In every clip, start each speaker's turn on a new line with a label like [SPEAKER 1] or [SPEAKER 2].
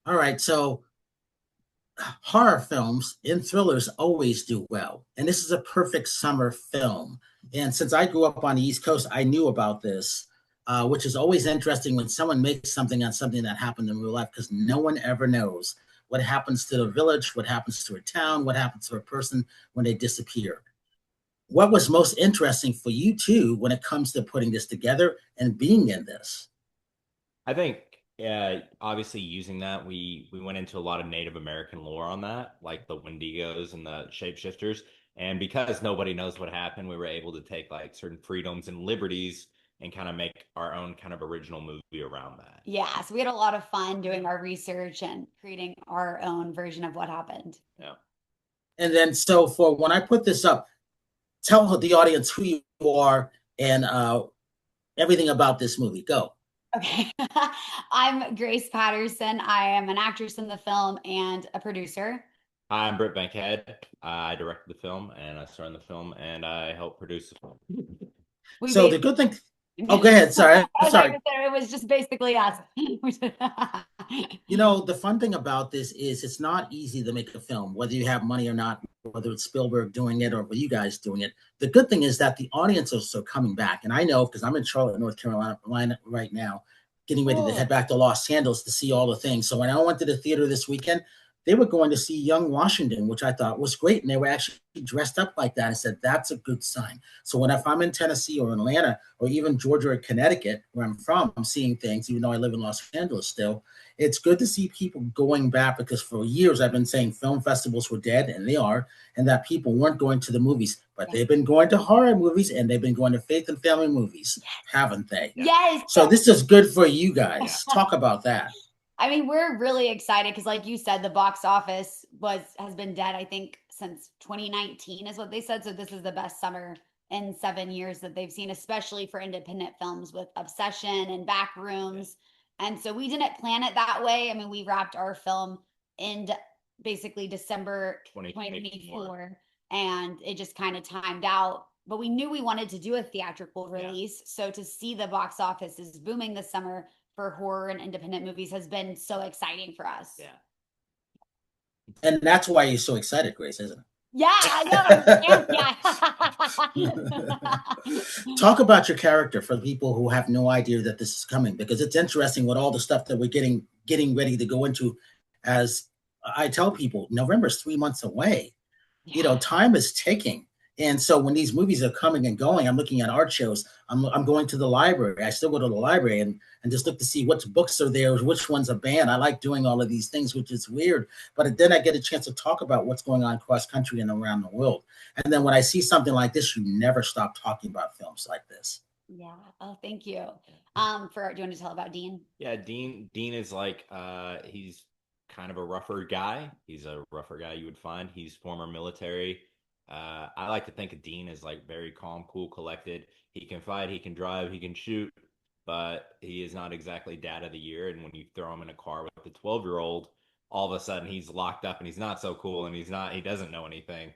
[SPEAKER 1] All right, so horror films and thrillers always do well, and this is a perfect summer film. And since I grew up on the East Coast, I knew about this, which is always interesting when someone makes something on something that happened in real life, because no one ever knows what happens to the village, what happens to a town, what happens to a person when they disappear. What was most interesting for you too when it comes to putting this together and being in this?
[SPEAKER 2] I think obviously using that we went into a lot of Native American lore on that, like the Wendigos and the shapeshifters. And because nobody knows what happened, we were able to take like certain freedoms and liberties and kind of make our own kind of original movie around that.
[SPEAKER 3] Yeah, so we had a lot of fun doing our research and creating our own version of what happened.
[SPEAKER 2] Yeah.
[SPEAKER 1] And then, so for when I put this up, tell the audience who you are and everything about this movie. Go.
[SPEAKER 3] Okay. I'm Grace Patterson. I am an actress in the film and a producer.
[SPEAKER 2] Hi, I'm Britt Bankhead. I directed the film and I starred in the film and I helped produce the film.
[SPEAKER 3] We
[SPEAKER 1] So the
[SPEAKER 3] basically,
[SPEAKER 1] good thing. Oh, go ahead. Sorry.
[SPEAKER 3] I was like,
[SPEAKER 1] Sorry.
[SPEAKER 3] it was just basically us.
[SPEAKER 1] You know, the fun thing about this is it's not easy to make a film, whether you have money or not, whether it's Spielberg doing it or you guys doing it. The good thing is that the audience is so coming back. And I know because I'm in Charlotte, North Carolina right now, getting ready to head
[SPEAKER 3] Cool.
[SPEAKER 1] back to Los Angeles to see all the things. So when I went to the theater this weekend, they were going to see Young Washington, which I thought was great. And they were actually dressed up like that. I said, that's a good sign. So if I'm in Tennessee or Atlanta or even Georgia or Connecticut, where I'm from, I'm seeing things, even though I live in Los Angeles still. It's good to see people going back because for years I've been saying film festivals were dead, and they are, and that people weren't going to the movies, but they've been going to horror movies and they've been going to faith and family movies, haven't they?
[SPEAKER 3] Yes.
[SPEAKER 1] So this is good for you guys. Talk about that.
[SPEAKER 3] I mean, we're really excited because, like you said, the box office has been dead, I think, since 2019 is what they said. So this is the best summer in 7 years that they've seen, especially for independent films with Obsession and Backrooms. And so we didn't plan it that way. I mean, we wrapped our film in basically December 2024, and it just kind of timed out. But we knew we wanted to do a theatrical release. So to see the box office is booming this summer for horror and independent movies has been so exciting for us.
[SPEAKER 2] Yeah.
[SPEAKER 1] And that's why you're so excited, Grace, isn't it?
[SPEAKER 3] Yeah, I
[SPEAKER 1] know. Talk about your character for the people who have no idea that this is coming, because it's interesting with all the stuff that we're getting ready to go into. As I tell people, November is 3 months away. Yeah. You know, time is ticking. And so when these movies are coming and going, I'm looking at art shows. I'm going to the library. I still go to the library and just look to see which books are there, which ones are banned. I like doing all of these things, which is weird. But then I get a chance to talk about what's going on cross country and around the world. And then when I see something like this, you never stop talking about films like this.
[SPEAKER 3] Yeah. Oh, thank you. Do you want to tell about Dean?
[SPEAKER 2] Yeah, Dean is like he's kind of a rougher guy. He's a rougher guy you would find. He's former military. I like to think of Dean as like very calm, cool, collected. He can fight, he can drive, he can shoot, but he is not exactly dad of the year. And when you throw him in a car with a 12-year-old, all of a sudden he's locked up and he's not so cool and he doesn't know anything.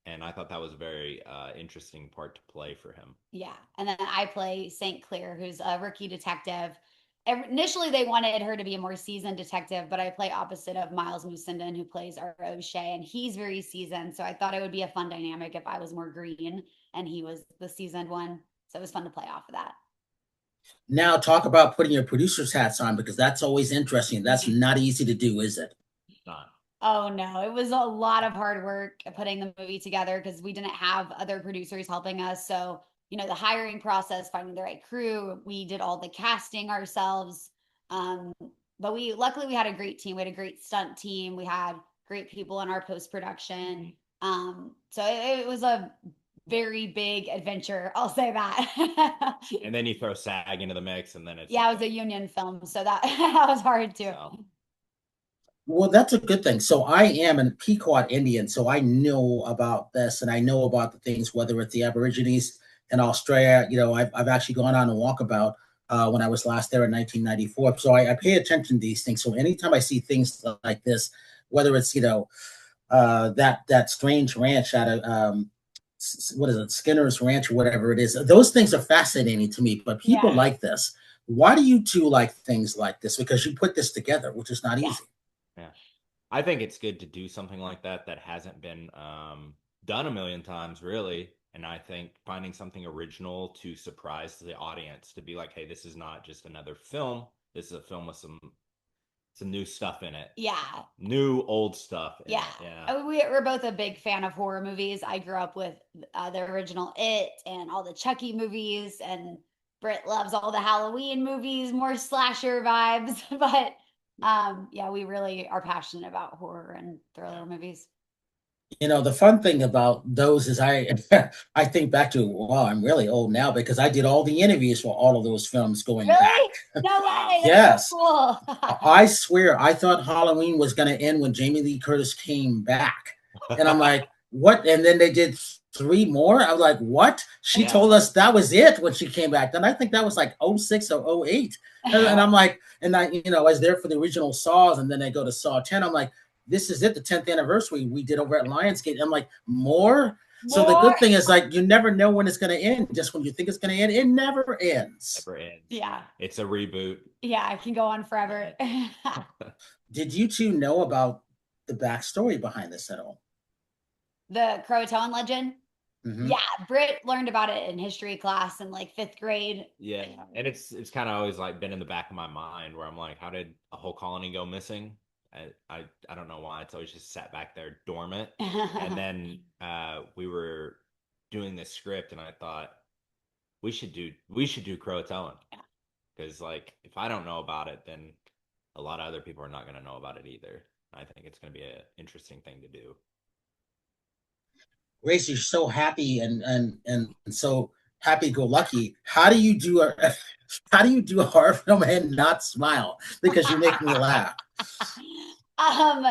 [SPEAKER 2] And I thought that was a very interesting part to play for him.
[SPEAKER 3] Yeah. And then I play St. Clair, who's a rookie detective. Initially, they wanted her to be a more seasoned detective, but I play opposite of Miles Musenden, who plays our O'Shea, and he's very seasoned. So I thought it would be a fun dynamic if I was more green and he was the seasoned one. So it was fun to play off of that.
[SPEAKER 1] Now talk about putting your producer's hats on, because that's always interesting. That's not easy to do, is it?
[SPEAKER 2] Not.
[SPEAKER 3] Oh, no. It was a lot of hard work putting the movie together because we didn't have other producers helping us. So the hiring process, finding the right crew, we did all the casting ourselves. But luckily we had a great team. We had a great stunt team. We had great people in our post-production. So it was a very big adventure. I'll say that.
[SPEAKER 2] And then you throw SAG into the mix and then it's.
[SPEAKER 3] Yeah, it was a union film. So that was hard too. So.
[SPEAKER 1] Well, that's a good thing. So I am a Pequot Indian, so I know about this and I know about the things, whether it's the Aborigines in Australia. I've actually gone on a walkabout when I was last there in 1994. So I pay attention to these things. So anytime I see things like this, whether it's, that strange ranch out of, what is it, Skinner's Ranch or whatever it is, those things are fascinating to me, but people like this. Why do you two like things like this? Because you put this together, which is not easy.
[SPEAKER 2] Yeah. I think it's good to do something like that that hasn't been done a million times, really. And I think finding something original to surprise the audience, to be like, hey, this is not just another film. This is a film with some new stuff in it.
[SPEAKER 3] Yeah.
[SPEAKER 2] New old stuff in
[SPEAKER 3] Yeah.
[SPEAKER 2] it. Yeah.
[SPEAKER 3] We're both a big fan of horror movies. I grew up with the original It and all the Chucky movies, and Britt loves all the Halloween movies, more slasher vibes. But yeah, we really are passionate about horror and thriller movies.
[SPEAKER 1] You know, the fun thing about those is I think back to, wow, I'm really old now because I did all the interviews for all of those films going back.
[SPEAKER 3] Really? No way. That's
[SPEAKER 1] Yes.
[SPEAKER 3] so cool.
[SPEAKER 1] I swear I thought Halloween was going to end when Jamie Lee Curtis came back. And I'm like, what? And then they did 3 more. I was like, what? She told us that was it when she came back. Then I think that was like 06 or 08. And I'm like, and I was there for the original Saws, and then they go to Saw 10. I'm like, this is it, the 10th anniversary we did over at Lionsgate. I'm like, more? So the good thing is, like, you never know when it's going to end. Just when you think it's going to end, it never ends.
[SPEAKER 2] Never ends.
[SPEAKER 3] Yeah.
[SPEAKER 2] It's a reboot.
[SPEAKER 3] Yeah, it can go on forever.
[SPEAKER 1] Did you two know about the backstory behind this at all?
[SPEAKER 3] The CROATOAN legend?
[SPEAKER 1] Mm-hmm.
[SPEAKER 3] Yeah, Britt learned about it in history class in like 5th grade.
[SPEAKER 2] Yeah, and it's kind of always like been in the back of my mind where I'm like, how did a whole colony go missing? I don't know why. It's always just sat back there dormant. And then we were doing this script, and I thought we should do CROATOAN, because like if I don't know about it, then a lot of other people are not going to know about it either. I think it's going to be an interesting thing to do.
[SPEAKER 1] Grace, you're so happy and so happy-go-lucky. How do you do a horror film and not smile? Because you make me laugh.
[SPEAKER 3] I'm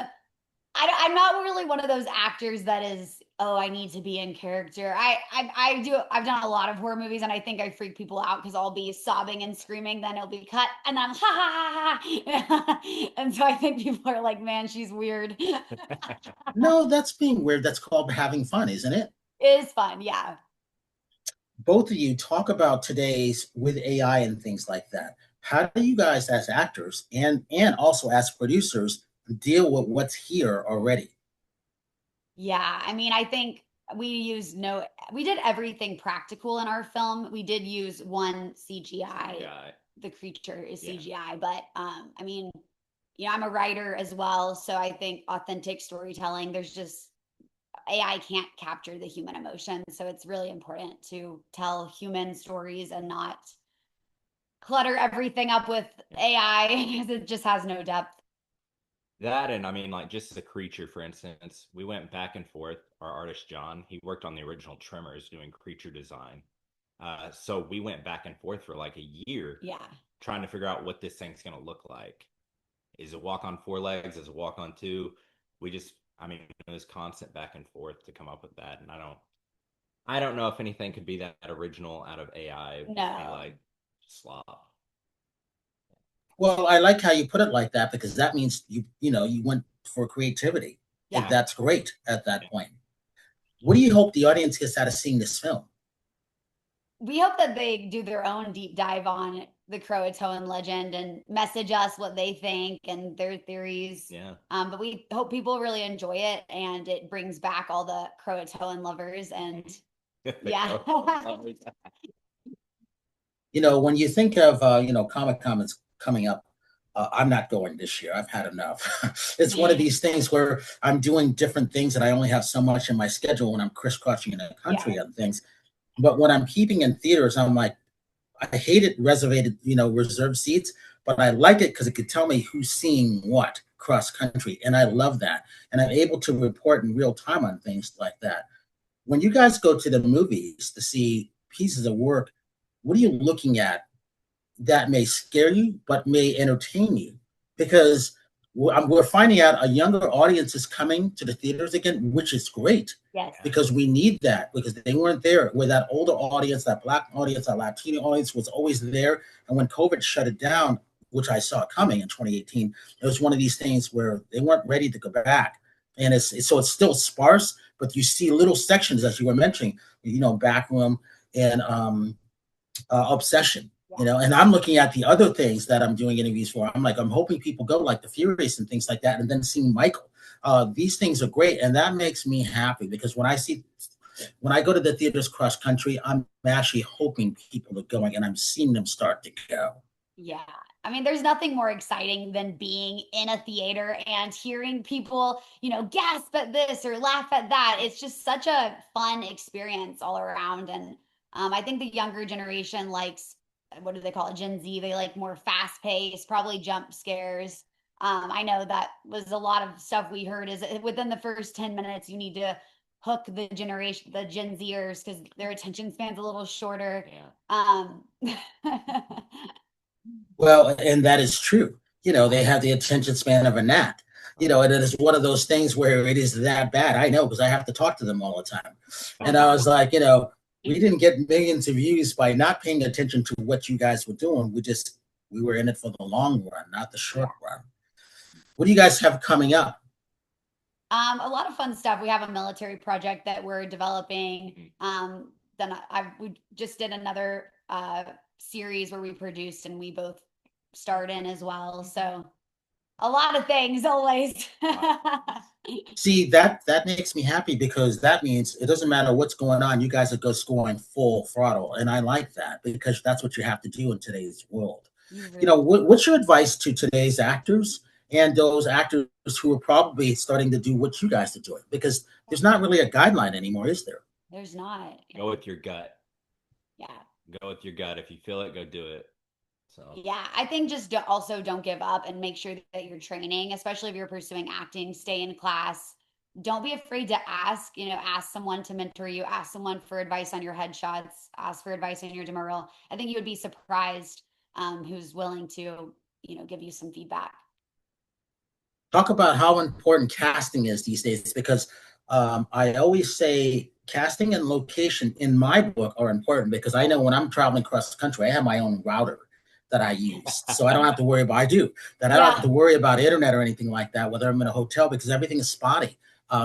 [SPEAKER 3] not really one of those actors that is, oh, I need to be in character. I've done a lot of horror movies, and I think I freak people out because I'll be sobbing and screaming, then it'll be cut, and then I'm ha ha ha. And so I think people are like, man, she's weird.
[SPEAKER 1] No, that's being weird. That's called having fun, isn't it?
[SPEAKER 3] It is fun, yeah.
[SPEAKER 1] Both of you talk about today's with AI and things like that. How do you guys as actors and also as producers deal with what's here already?
[SPEAKER 3] Yeah, I mean, I think we did everything practical in our film. We did use one CGI. The creature is CGI, but I mean, I'm a writer as well, so I think authentic storytelling, there's just AI can't capture the human emotion, so it's really important to tell human stories and not clutter everything up with AI because it just has no depth.
[SPEAKER 2] That, and I mean, like, just the creature, for instance, we went back and forth. Our artist John, he worked on the original Tremors doing creature design. So we went back and forth for like a year, trying to figure out what this thing's gonna look like. Is it walk on 4 legs? Is it walk on 2? It was constant back and forth to come up with that, and I don't know if anything could be that original out of AI. It would just be like slop.
[SPEAKER 1] Well, I like how you put it like that, because that means you went for creativity. Yeah. And that's great at that point. What do you hope the audience gets out of seeing this film?
[SPEAKER 3] We hope that they do their own deep dive on the CROATOAN legend and message us what they think and their theories. Yeah. But we hope people really enjoy it, and it brings back all the CROATOAN lovers. And yeah.
[SPEAKER 1] When you think of Comic-Con coming up, I'm not going this year. I've had enough. It's one of these things where I'm doing different things, and I only have so much in my schedule when I'm crisscrossing in the country and things. But when I'm keeping in theaters, I'm like, I hated reserved seats, but I liked it because it could tell me who's seeing what cross country, and I love that. And I'm able to report in real time on things like that. When you guys go to the movies to see pieces of work, what are you looking at that may scare you but may entertain you? Because we're finding out a younger audience is coming to the theaters again, which is great. Yes. Because we need that, because they weren't there. Where that older audience, that Black audience, that Latino audience was always there. And when COVID shut it down, which I saw coming in 2018, it was one of these things where they weren't ready to go back. And it's still sparse, but you see little sections, as you were mentioning, Backroom and Obsession. You know, and I'm looking at the other things that I'm doing interviews for. I'm hoping people go like the Furious and things like that, and then seeing Michael. These things are great, and that makes me happy because when I go to the theaters cross country, I'm actually hoping people are going, and I'm seeing them start to go.
[SPEAKER 3] Yeah. I mean, there's nothing more exciting than being in a theater and hearing people, gasp at this or laugh at that. It's just such a fun experience all around. And I think the younger generation likes, what do they call it? Gen Z. They like more fast paced, probably jump scares. I know that was a lot of stuff we heard is within the first 10 minutes, you need to hook the Gen Zers because their attention span's a little shorter.
[SPEAKER 2] Yeah.
[SPEAKER 1] Well, and that is true. They have the attention span of a gnat. And it is one of those things where it is that bad. I know because I have to talk to them all the time. And I was like, we didn't get millions of views by not paying attention to what you guys were doing. We were in it for the long run, not the short run. What do you guys have coming up?
[SPEAKER 3] A lot of fun stuff. We have a military project that we're developing. Then we just did another series where we produced and we both starred in as well. So a lot of things always.
[SPEAKER 1] See, that makes me happy because that means it doesn't matter what's going on. You guys are just going full throttle. And I like that because that's what you have to do in today's world. What's your advice to today's actors and those actors who are probably starting to do what you guys are doing? Because there's not really a guideline anymore, is there?
[SPEAKER 3] There's not.
[SPEAKER 2] Go with your gut.
[SPEAKER 3] Yeah.
[SPEAKER 2] Go with your gut. If you feel it, go do it. So
[SPEAKER 3] yeah, I think just don't give up and make sure that you're training, especially if you're pursuing acting. Stay in class. Don't be afraid to ask. Ask someone to mentor you. Ask someone for advice on your headshots. Ask for advice on your demo reel. I think you would be surprised who's willing to give you some feedback.
[SPEAKER 1] Talk about how important casting is these days because I always say casting and location in my book are important because I know when I'm traveling across the country, I have my own router that I use. So I don't have to worry about, I don't have to worry about internet or anything like that, whether I'm in a hotel, because everything is spotty.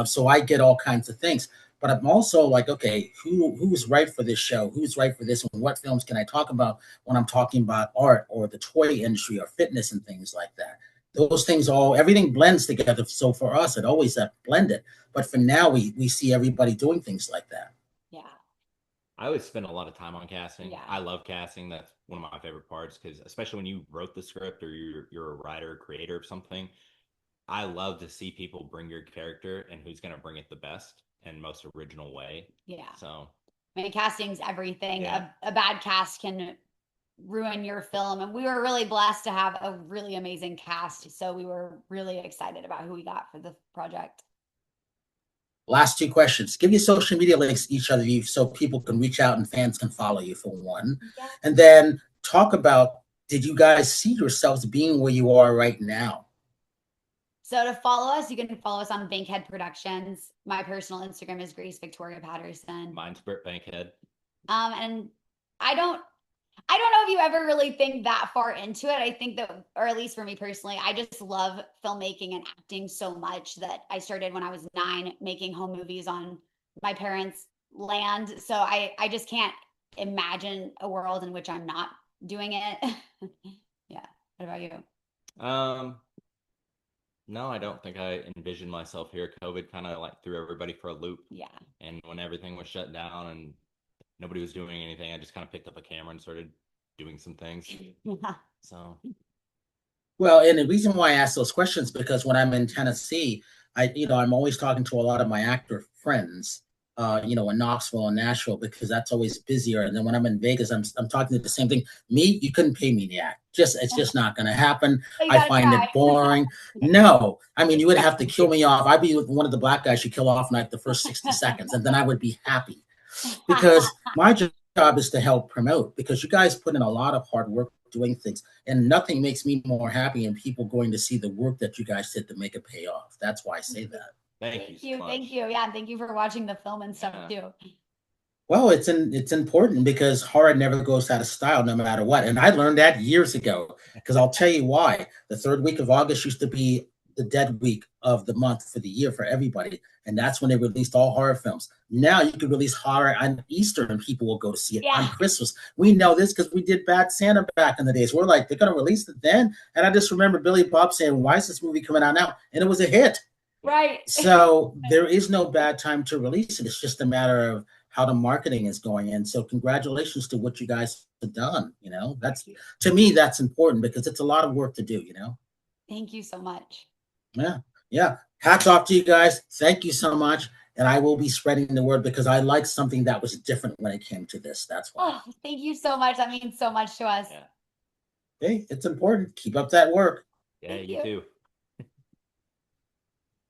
[SPEAKER 1] So I get all kinds of things. But I'm also like, okay, who's right for this show? Who's right for this? And what films can I talk about when I'm talking about art or the toy industry or fitness and things like that? Those things everything blends together. So for us, it always blended. But for now, we see everybody doing things like that.
[SPEAKER 3] Yeah.
[SPEAKER 2] I always spend a lot of time on casting.
[SPEAKER 3] Yeah.
[SPEAKER 2] I love casting. That's one of my favorite parts because especially when you wrote the script or you're a writer, creator of something, I love to see people bring your character and who's going to bring it the best and most original way.
[SPEAKER 3] Yeah.
[SPEAKER 2] So,
[SPEAKER 3] I mean, casting's everything.
[SPEAKER 2] Yeah.
[SPEAKER 3] A bad cast can ruin your film, and we were really blessed to have a really amazing cast. So we were really excited about who we got for the project.
[SPEAKER 1] Last two questions. Give your social media links, each of you, so people can reach out and fans can follow you for one.
[SPEAKER 3] Yeah.
[SPEAKER 1] And then talk about, did you guys see yourselves being where you are right now?
[SPEAKER 3] So to follow us, you can follow us on Bankhead Productions. My personal Instagram is Patterson.
[SPEAKER 2] Mine's Britt Bankhead.
[SPEAKER 3] And I don't know if you ever really think that far into it. I think that, or at least for me personally, I just love filmmaking and acting so much that I started when I was 9 making home movies on my parents' land. So I just can't imagine a world in which I'm not doing it. Yeah. What about you?
[SPEAKER 2] No, I don't think I envisioned myself here. COVID kind of like threw everybody for a loop.
[SPEAKER 3] Yeah.
[SPEAKER 2] And when everything was shut down and nobody was doing anything, I just kind of picked up a camera and started doing some things.
[SPEAKER 3] Yeah.
[SPEAKER 2] So,
[SPEAKER 1] well, and the reason why I ask those questions because when I'm in Tennessee, I'm always talking to a lot of my actor friends, in Knoxville and Nashville because that's always busier. And then when I'm in Vegas, I'm talking to the same thing. Me, you couldn't pay me to act. It's just not going to happen. I find it boring. No, I mean, you would have to kill me off. I'd be one of the black guys you kill off in like the first 60 seconds, and then I would be happy. Because my job is to help promote because you guys put in a lot of hard work doing things and nothing makes me more happy than people going to see the work that you guys did to make it pay off. That's why I say that.
[SPEAKER 2] Thank you.
[SPEAKER 3] Thank you. Yeah. And thank you for watching the film and stuff too.
[SPEAKER 1] Well, it's important because horror never goes out of style no matter what. And I learned that years ago because I'll tell you why. The third week of August used to be the dead week of the month for the year for everybody. And that's when they released all horror films. Now you can release horror on Easter and people will go to see it on Christmas. We know this because we did Bad Santa back in the days. We're like, they're going to release it then? And I just remember Billy Bob saying, why is this movie coming out now? And it was a hit.
[SPEAKER 3] Right.
[SPEAKER 1] So there is no bad time to release it. It's just a matter of how the marketing is going. And so congratulations to what you guys have done. You know, that's, to me, that's important because it's a lot of work to do, you know?
[SPEAKER 3] Thank you so much.
[SPEAKER 1] Yeah. Hats off to you guys. Thank you so much. And I will be spreading the word because I like something that was different when it came to this. That's why.
[SPEAKER 3] Oh, thank you so much. That means so much to us.
[SPEAKER 1] Hey, it's important. Keep up that work.
[SPEAKER 2] Yeah, you too.